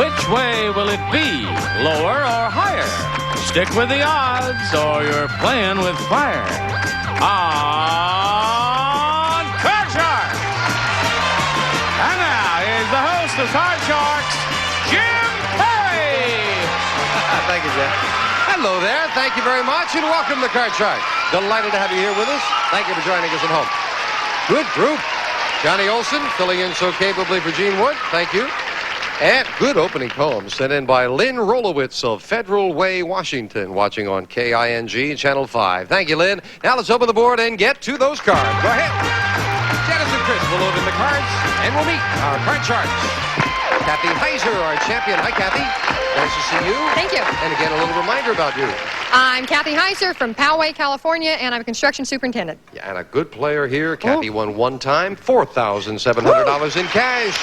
Which way will it be, lower or higher? Stick with the odds or you're playing with fire. On Card Sharks! And now, here's the host of Card Sharks, Jim Perry! Thank you, Jeff. Hello there. Thank you very much, and welcome to Card Sharks. Delighted to have you here with us. Thank you for joining us at home. Good group. Johnny Olson filling in so capably for Gene Wood. Thank you. And good opening poem sent in by Lynn Rolowitz of Federal Way, Washington, watching on KING Channel 5. Thank you, Lynn. Now let's open the board and get to those cards. Go ahead. Janice and Chris will open the cards, and we'll meet our Card Sharks. Cathy Heiser, our champion. Hi, Cathy. Nice to see you. Thank you. And again, a little reminder about you. I'm Cathy Heiser from Poway, California, and I'm a construction superintendent. Yeah, and a good player here. Cathy won one time, $4,700 in cash.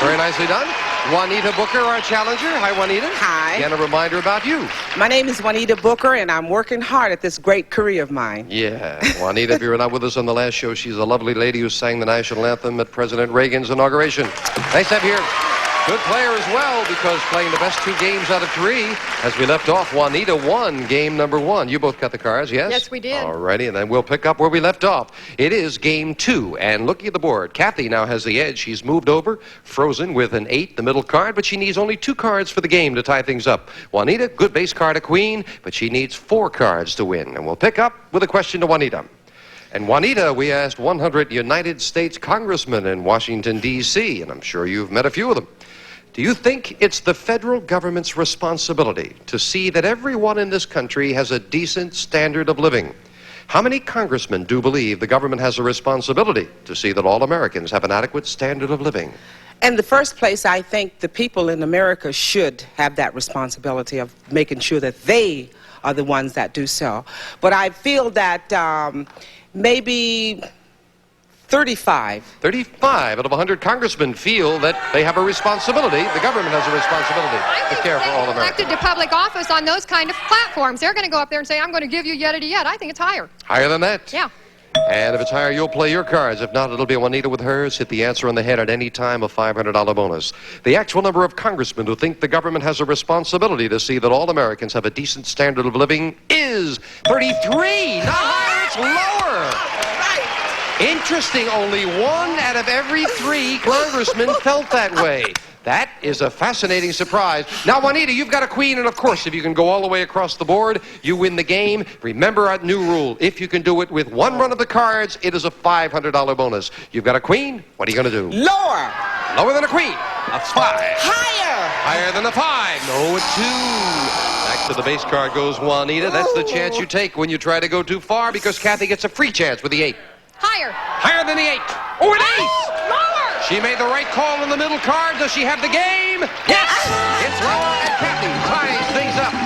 Very nicely done. Juanita Booker, our challenger. Hi, Juanita. Hi. And a reminder about you. My name is Juanita Booker, and I'm working hard at this great career of mine. Yeah. Juanita, if you were not with us on the last show, she's a lovely lady who sang the national anthem at President Reagan's inauguration. Nice to have you here. Good player as well, because playing the best 2 games out of 3. As we left off, Juanita won game number 1. You both got the cards, yes? Yes, we did. All righty, and then we'll pick up where we left off. It is game 2, and looking at the board, Cathy now has the edge. She's moved over, frozen with an 8, the middle card, but she needs only 2 cards for the game to tie things up. Juanita, good base card, a queen, but she needs 4 cards to win. And we'll pick up with a question to Juanita. And Juanita, we asked 100 United States congressmen in Washington, D.C., and I'm sure you've met a few of them. Do you think it's the federal government's responsibility to see that everyone in this country has a decent standard of living? How many congressmen do believe the government has a responsibility to see that all Americans have an adequate standard of living? In the first place, I think the people in America should have that responsibility of making sure that they are the ones that do so. But I feel that maybe 35 out of 100 congressmen feel that they have a responsibility, the government has a responsibility to care for all Americans. Elected to public office on those kind of platforms. They're going to go up there and say, I'm going to give you yet. I think it's higher. Higher than that? Yeah. And if it's higher, you'll play your cards. If not, it'll be Juanita with hers. Hit the answer on the head at any time, a $500 bonus. The actual number of congressmen who think the government has a responsibility to see that all Americans have a decent standard of living is 33. Not higher, it's lower. Interesting, only 1 out of every 3 congressmen felt that way. That is a fascinating surprise. Now, Juanita, you've got a queen, and of course, if you can go all the way across the board, you win the game. Remember our new rule. If you can do it with 1 run of the cards, it is a $500 bonus. You've got a queen. What are you going to do? lower. Lower than a queen. A 5. Higher. Higher than a 5. No, a 2. Back to the base card goes Juanita. That's the chance you take when you try to go too far, because Cathy gets a free chance with the 8. Higher. Higher than the 8. Oh, an ace! Lower. She made the right call in the middle card. Does she have the game? Yes! It's lower, and Cathy ties things up.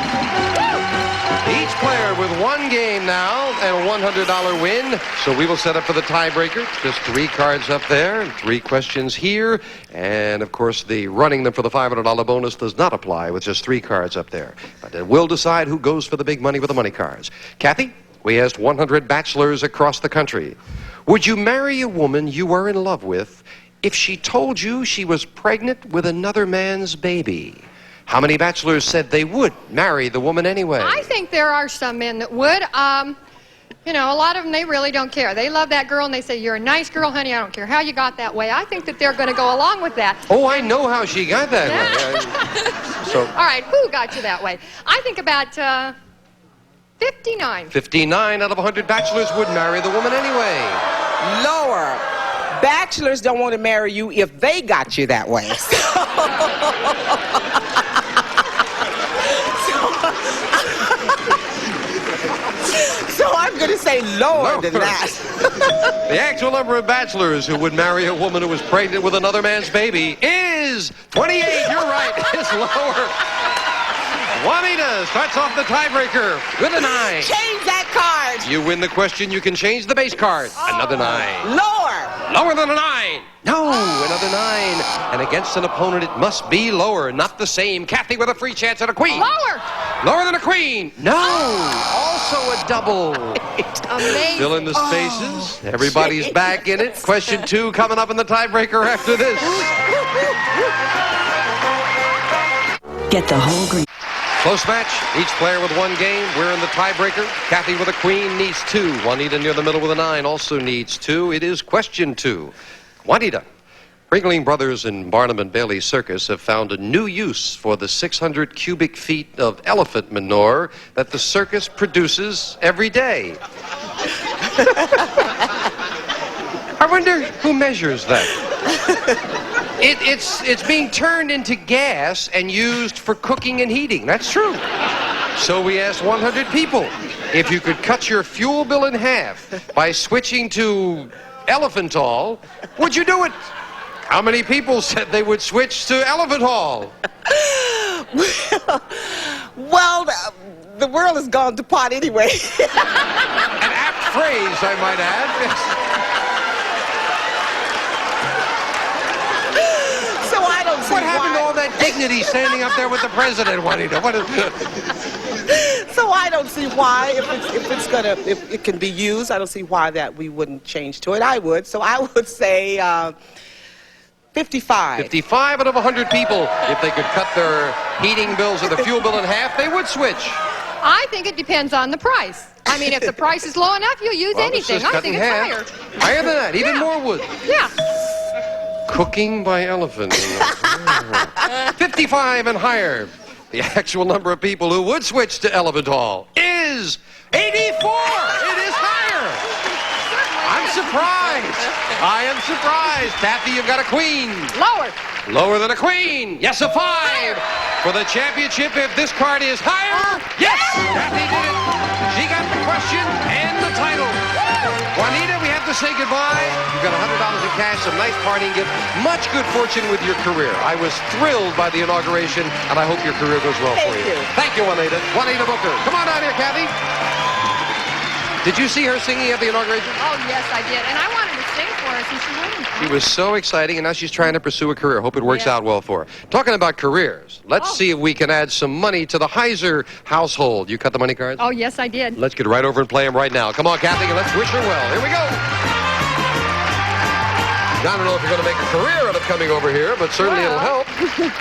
Each player with 1 game now and a $100 win. So we will set up for the tiebreaker. Just 3 cards up there and 3 questions here. And, of course, the running them for the $500 bonus does not apply with just 3 cards up there. But it will decide who goes for the big money with the money cards. Cathy, we asked 100 bachelors across the country. Would you marry a woman you were in love with if she told you she was pregnant with another man's baby? How many bachelors said they would marry the woman anyway? I think there are some men that would. You know, a lot of them, they really don't care. They love that girl, and they say, you're a nice girl, honey. I don't care how you got that way. I think that they're going to go along with that. Oh, I know how she got that way. All right, who got you that way? I think about 59. 59 out of 100 bachelors would marry the woman anyway. Lower. Bachelors don't want to marry you if they got you that way. So I'm going to say lower than that. The actual number of bachelors who would marry a woman who was pregnant with another man's baby is 28. You're right. It's lower. Juanita starts off the tiebreaker with a 9. Change that card. You win the question. You can change the base card. Another 9. Lower. Lower than a 9. No, another 9. And against an opponent, it must be lower, not the same. Cathy with a free chance at a queen. Lower. Lower than a queen. No. Also a double. Amazing. Fill in the spaces. Everybody's back in it. Question 2 coming up in the tiebreaker after this. Get the whole green. Close match. Each player with one game. We're in the tiebreaker. Cathy with a queen needs 2. Juanita near the middle with a 9 also needs 2. It is question 2. Juanita. Ringling Brothers and Barnum and Bailey Circus have found a new use for the 600 cubic feet of elephant manure that the circus produces every day. I wonder who measures that. It's being turned into gas and used for cooking and heating. That's true. So we asked 100 people if you could cut your fuel bill in half by switching to elephant oil, would you do it? How many people said they would switch to elephant oil? Well, the world has gone to pot anyway. An apt phrase, I might add. So I don't see What happened to why. all that dignity standing up there with the president, Juanita? So I don't see why, if it can be used, I don't see why that we wouldn't change to it. I would. So I would say 55. 55 out of 100 people, if they could cut their heating bills or the fuel bill in half, they would switch. I think it depends on the price. I mean, if the price is low enough, you'll use Well, anything. this is I cut think in it's half. higher. Higher than that, even Yeah. more wood. Yeah. Cooking by elephant. 55 and higher. The actual number of people who would switch to elephant oil is 84. It is higher. I'm surprised. I am surprised. Cathy, you've got a queen. Lower. Lower than a queen. Yes, a 5. For the championship, if this card is higher. Yes! Cathy did it. She got the question and the title. Juanita, we have to say goodbye. You've got $100 in cash, some nice partying gift. Much good fortune with your career. I was thrilled by the inauguration, and I hope your career goes well for you. Thank you, Juanita. Juanita Booker. Come on down here, Cathy. Did you see her singing at the inauguration? Oh, yes, I did. And I wanted to sing for us, and she wouldn't. She was so exciting, and now she's trying to pursue a career. Hope it works Yeah. out well for her. Talking about careers, let's see if we can add some money to the Heiser household. You cut the money cards? Oh, yes, I did. Let's get right over and play them right now. Come on, Cathy, and let's wish her well. Here we go. I don't know if you're going to make a career out of coming over here, but certainly it'll help.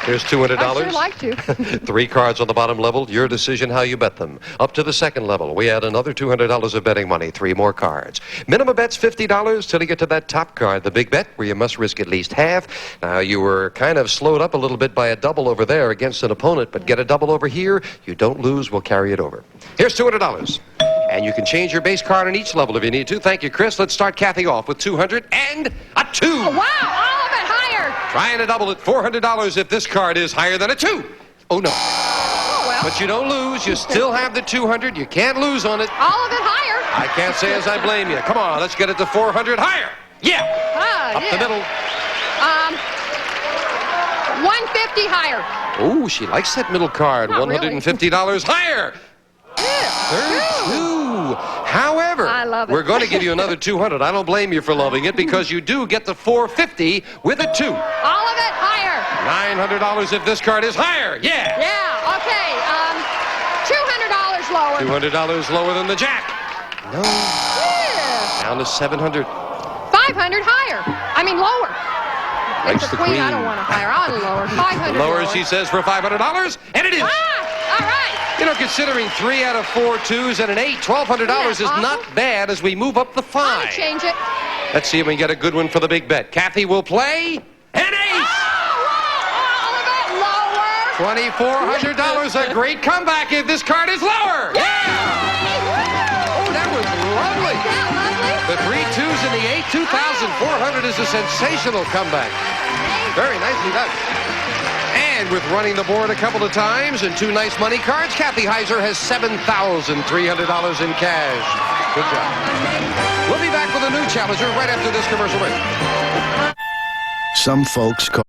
Here's $200. I'd sure like to. 3 cards on the bottom level. Your decision how you bet them. Up to the second level, we add another $200 of betting money. 3 more cards. Minimum bet's $50 till you get to that top card, the big bet, where you must risk at least half. Now, you were kind of slowed up a little bit by a double over there against an opponent, but get a double over here. You don't lose, we'll carry it over. Here's $200. And you can change your base card on each level if you need to. Thank you, Chris. Let's start Cathy off with 200 and a 2. Oh, wow, all of it higher. Trying to double it. $400 if this card is higher than a 2. Oh, no. Oh, well, But you don't lose. You still have the 200. You can't lose on it. all of it higher. I can't say as I blame you. Come on, let's get it to 400 higher. Yeah. Ah, Up yeah. the middle. 150 higher. Oh, she likes that middle card. Not really. $150 higher. 32. However, I love it. we're going to give you another 200. I don't blame you for loving it because you do get the 450 with a 2. All of it higher. $900 if this card is higher. Yeah. Yeah, okay. $200 lower. $200 lower than the jack. No. Yeah. Down to 700. 500 higher. I mean lower. Likes It's the a queen. I queen. don't want to higher. I'll lower. 500 Lower, she says, for $500, and it is. Ah, all right. You know, considering 3 out of 4 twos and an 8, $1,200 is Yeah, not bad as we move up the I'm 5. going to change it. Let's see if we can get a good one for the big bet. Cathy will play an ace. All of it lower. $2,400, a great comeback if this card is lower. Yeah! Oh, that was lovely. Yeah, lovely. The 3 twos and the 8, 2,400 is a sensational comeback. Very nicely done. And with running the board a couple of times and 2 nice money cards, Cathy Heiser has $7,300 in cash. Good job. We'll be back with a new challenger right after this commercial break. Some folks call.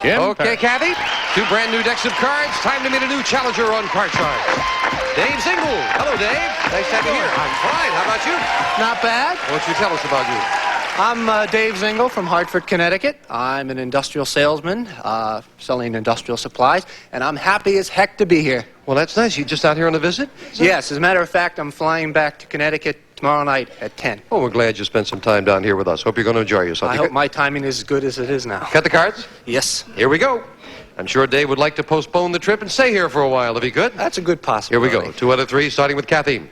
Okay, Cathy. 2 brand new decks of cards. Time to meet a new challenger on Card Shark. Dave Zingle. Hello, Dave. Nice to have you here. I'm fine. How about you? Not bad. Why don't you tell us about you? I'm Dave Zingle from Hartford, Connecticut. I'm an industrial salesman selling industrial supplies, and I'm happy as heck to be here. Well, that's nice. You just out here on a visit? Yes, as a matter of fact, I'm flying back to Connecticut tomorrow night at 10. Oh, we're glad you spent some time down here with us. Hope you're going to enjoy yourself. I You hope cut- my timing is as good as it is now. Cut the cards? Yes. Here we go. I'm sure Dave would like to postpone the trip and stay here for a while if he could. That's a good Here possibility. we go. 2 out of 3, starting with Cathy.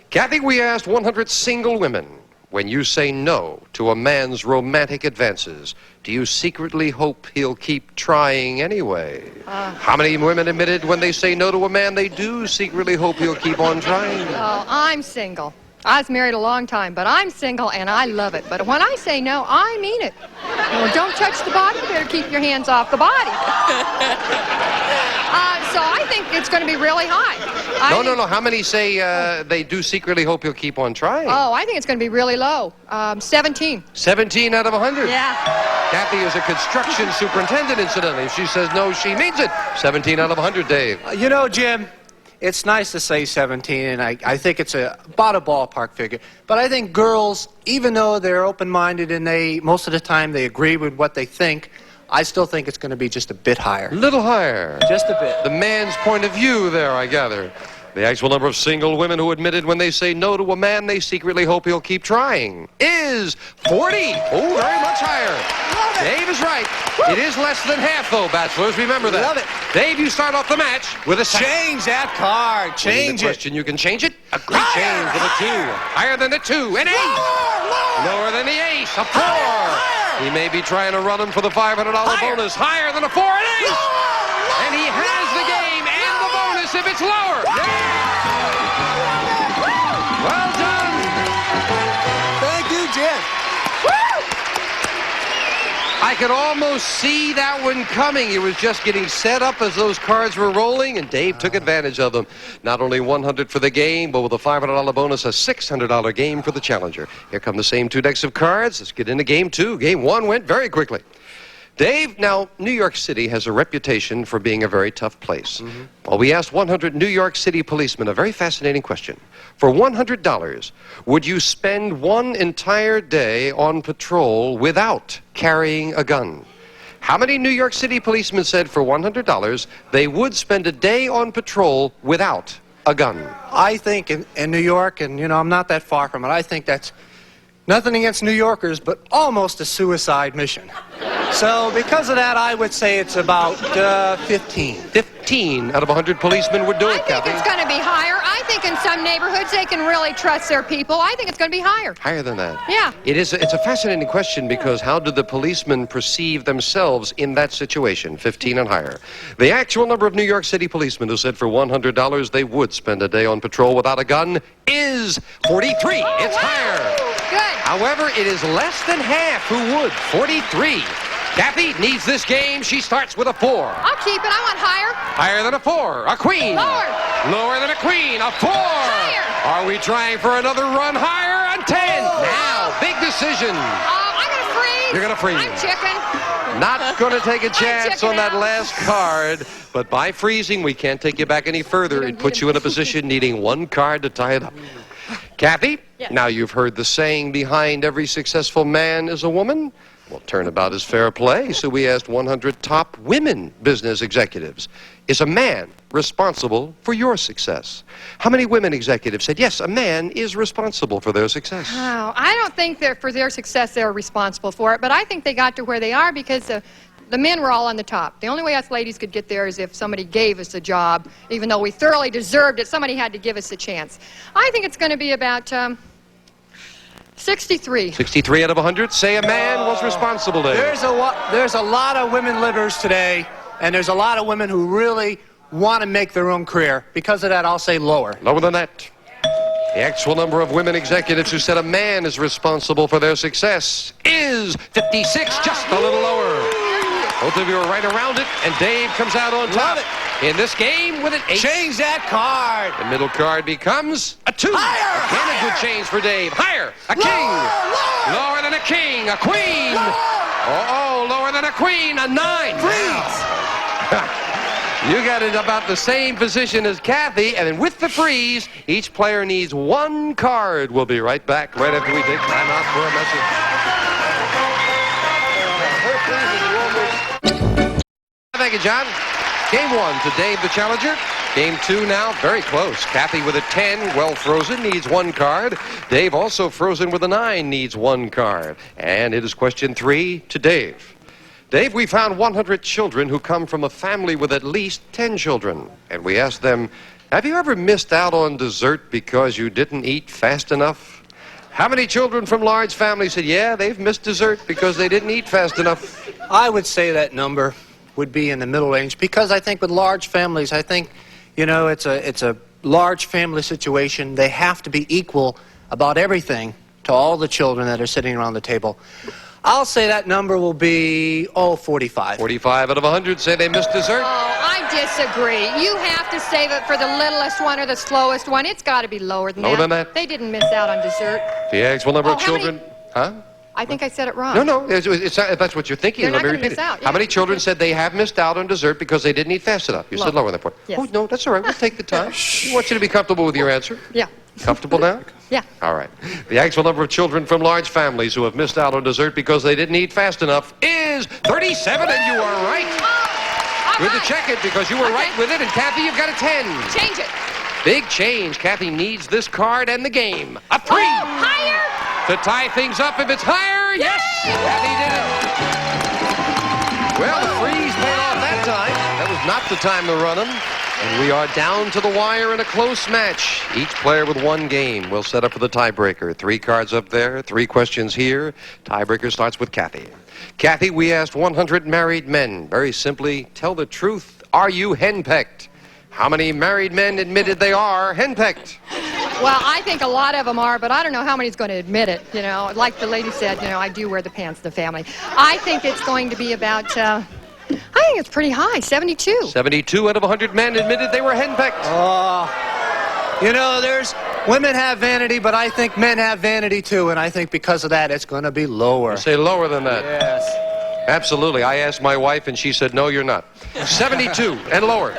Cathy, we asked 100 single women, when you say no to a man's romantic advances, do you secretly hope he'll keep trying anyway? How many women admitted when they say no to a man, they do secretly hope he'll keep on trying? Oh, I'm single. I was married a long time, but I'm single and I love it. But when I say no, I mean it. Well, don't touch the body. You better keep your hands off the body. So I think it's going to be really high. No. How many say they do secretly hope he'll keep on trying? Oh, I think it's going to be really low. 17. 17 out of 100. Yeah. Kathy is a construction superintendent, incidentally. If she says no, she means it. 17 out of 100, Dave. You know, Jim, it's nice to say 17, and I think it's about a ballpark figure. But I think girls, even though they're open-minded and most of the time they agree with what they think, I still think it's going to be just a bit higher. A little higher. Just a bit. The man's point of view there, I gather. The actual number of single women who admitted when they say no to a man, they secretly hope he'll keep trying, is 40. Oh, very much higher. Dave is right. It is less than half, though, bachelors. Remember that. Love it. Dave, you start off the match with a Change that card. Change the it. question, you can change it. A great change with a 2. Higher than the 2. An 8. Lower than the ace. A 4. He may be trying to run him for the $500 bonus. Higher than a 4 and ace. And he has the game and the bonus if it's lower. Well done. Thank you, Jim. I could almost see that one coming. It was just getting set up as those cards were rolling, and Dave took advantage of them. Not only 100 for the game, but with a $500 bonus, a $600 game for the challenger. Here come the same 2 decks of cards. Let's get into game 2. Game 1 went very quickly. Dave, now, New York City has a reputation for being a very tough place. Well, we asked 100 New York City policemen a very fascinating question. For $100, would you spend one entire day on patrol without carrying a gun? How many New York City policemen said for $100 they would spend a day on patrol without a gun? I think in New York, and, you know, I'm not that far from it, I think that's nothing against New Yorkers, but almost a suicide mission. So because of that, I would say it's about 15. 15 out of 100 policemen would do it, I think Cathy. it's going to be higher. I think in some neighborhoods they can really trust their people. I think it's going to be higher. Higher than that. Yeah. It's a fascinating question because how do the policemen perceive themselves in that situation, 15 and higher? The actual number of New York City policemen who said for $100 they would spend a day on patrol without a gun is 43. It's higher. Good. However, it is less than half who would, 43. Cathy needs this game. She starts with a 4. I'll keep it. I want higher. Higher than a 4. A queen. Lower. Lower than a queen. A 4. Higher. Are we trying for another run higher? A 10. Now, big decision. I'm going to freeze. You're going to freeze. I'm chicken. Not going to take a chance chicken on that out. last card. But by freezing, we can't take you back any further. It puts you in a position needing one card to tie it up. Cathy, now you've heard the saying, behind every successful man is a woman. Well, turnabout is fair play, so we asked 100 top women business executives. Is a man responsible for your success? How many women executives said, yes, a man is responsible for their success? Oh, I don't think that for their success they're responsible for it, but I think they got to where they are because the men were all on the top. The only way us ladies could get there is if somebody gave us a job, even though we thoroughly deserved it, somebody had to give us a chance. I think it's going to be about 63. 63 out of 100 say a man was responsible, Dave. There's a lot of women livers today, and there's a lot of women who really want to make their own career. Because of that, I'll say lower. Lower than that. The actual number of women executives who said a man is responsible for their success is 56, just a little lower. Both of you are right around it, and Dave comes out on top. Love it. In this game with an 8. Change that card. The middle card becomes a 2. Higher, Again, a good higher. change for Dave. Higher, a king. Lower than a king, a queen. Lower than a queen, a 9. Freeze. You got it about the same position as Cathy, and then with the freeze, each player needs 1 card. We'll be right back right after we take time out for a message. Thank you, John. Game 1 to Dave the challenger. Game 2 now, very close. Cathy with a 10, well frozen, needs 1 card. Dave also frozen with a 9, needs 1 card. And it is question 3 to Dave. Dave, we found 100 children who come from a family with at least 10 children. And we asked them, have you ever missed out on dessert because you didn't eat fast enough? How many children from large families said, yeah, they've missed dessert because they didn't eat fast enough? I would say that number would be in the middle range, because I think with large families, I think, you know, it's a large family situation. They have to be equal about everything to all the children that are sitting around the table. I'll say that number will be, 45. 45 out of 100 say they missed dessert. Oh, I disagree. You have to save it for the littlest one or the slowest one. It's got to be lower than that. Lower than that? They didn't miss out on dessert. The actual number of how children... many- Huh? I think I said it wrong. No, if that's what you're thinking. They're not let me gonna repeat miss it. out, How yeah. many children said they have missed out on dessert because they didn't eat fast enough? You said Lower. lower than that point. Yes. Oh, no, that's all right. We'll take the time. I want you to be comfortable with your answer. Yeah. Comfortable now? Yeah. All right. The actual number of children from large families who have missed out on dessert because they didn't eat fast enough is 37, and you are right. All Good to right. check it, because you were Okay. right with it, and Cathy, you've got a 10. Change it. Big change. Cathy needs this card and the game. A 3. Higher. To tie things up, if it's higher, yes! Cathy did it. Well, the freeze paid off that time. That was not the time to run them. And we are down to the wire in a close match. Each player with one game will set up for the tiebreaker. 3 cards up there, 3 questions here. Tiebreaker starts with Cathy. Cathy, we asked 100 married men. Very simply, tell the truth. Are you henpecked? How many married men admitted they are henpecked? Well, I think a lot of them are, but I don't know how many's going to admit it. You know, like the lady said, you know, I do wear the pants of the family. I think it's going to be about, I think it's pretty high, 72. 72 out of 100 men admitted they were henpecked. You know, women have vanity, but I think men have vanity too, and I think because of that, it's going to be lower. Say lower than that. Yes. Absolutely. I asked my wife, and she said, no, you're not. 72 and lower.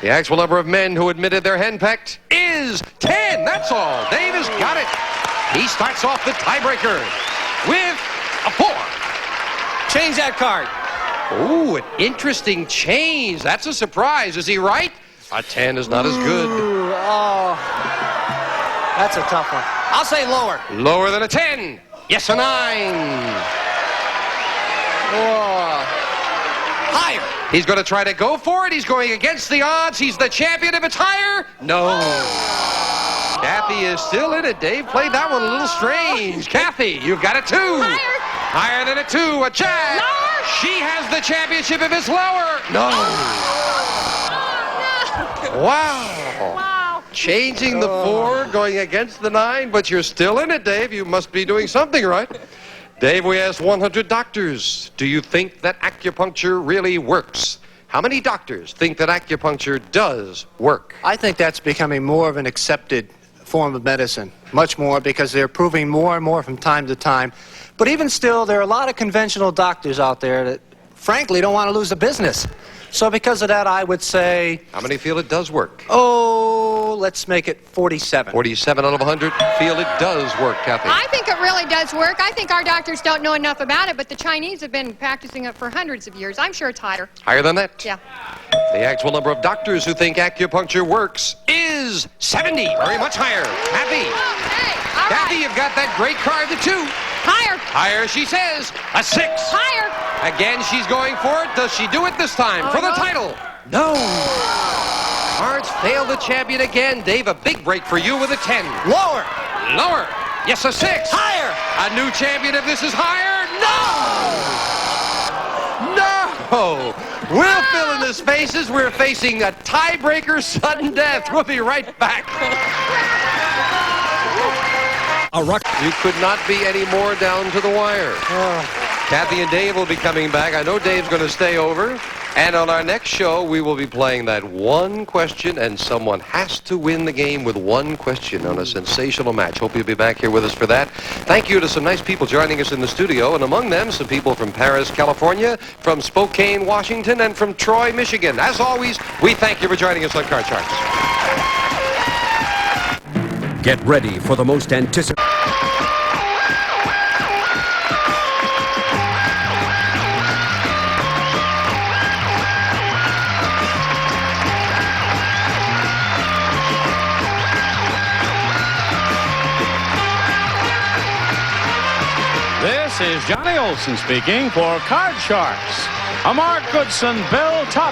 The actual number of men who admitted they're henpecked is 10. That's all. Dave has got it. He starts off the tiebreaker with a 4. Change that card. Ooh, an interesting change. That's a surprise. Is he right? A 10 is not as good. Ooh, that's a tough one. I'll say lower. Lower than a 10. Yes, a 9. Higher. He's going to try to go for it. He's going against the odds. He's the champion. If it's higher, no. Cathy is still in it. Dave played that one a little strange. Cathy, you've got a 2. Higher. Higher than a 2. A jack. Lower. She has the championship if it's lower. No. Wow. Wow. Changing the 4, going against the 9, but you're still in it, Dave. You must be doing something right. Dave, we asked 100 doctors, do you think that acupuncture really works? How many doctors think that acupuncture does work? I think that's becoming more of an accepted form of medicine, much more, because they're proving more and more from time to time. But even still, there are a lot of conventional doctors out there that, frankly, don't want to lose the business. So because of that, I would say... How many feel it does work? Let's make it 47. 47 out of 100 feel it does work, Cathy. I think it really does work. I think our doctors don't know enough about it, but the Chinese have been practicing it for hundreds of years. I'm sure it's higher. Higher than that? Yeah. The actual number of doctors who think acupuncture works is 70. Very much higher. Cathy. Hey, all Cathy, right. you've got that great card, the 2. Higher. Higher, she says. A 6. Higher. Again, she's going for it. Does she do it this time for the no. title? No. Cards fail the champion again. Dave, a big break for you with a 10. Lower. Lower. Yes, a 6. Higher. A new champion if this is higher. No. We'll fill in the spaces. We're facing a tiebreaker sudden death. We'll be right back. You could not be any more down to the wire. Cathy and Dave will be coming back. I know Dave's going to stay over. And on our next show, we will be playing that one question, and someone has to win the game with one question on a sensational match. Hope you'll be back here with us for that. Thank you to some nice people joining us in the studio, and among them, some people from Paris, California, from Spokane, Washington, and from Troy, Michigan. As always, we thank you for joining us on Card Sharks. Get ready for the most anticipated... This is Johnny Olson speaking for Card Sharks. a Mark Goodson, Bill Top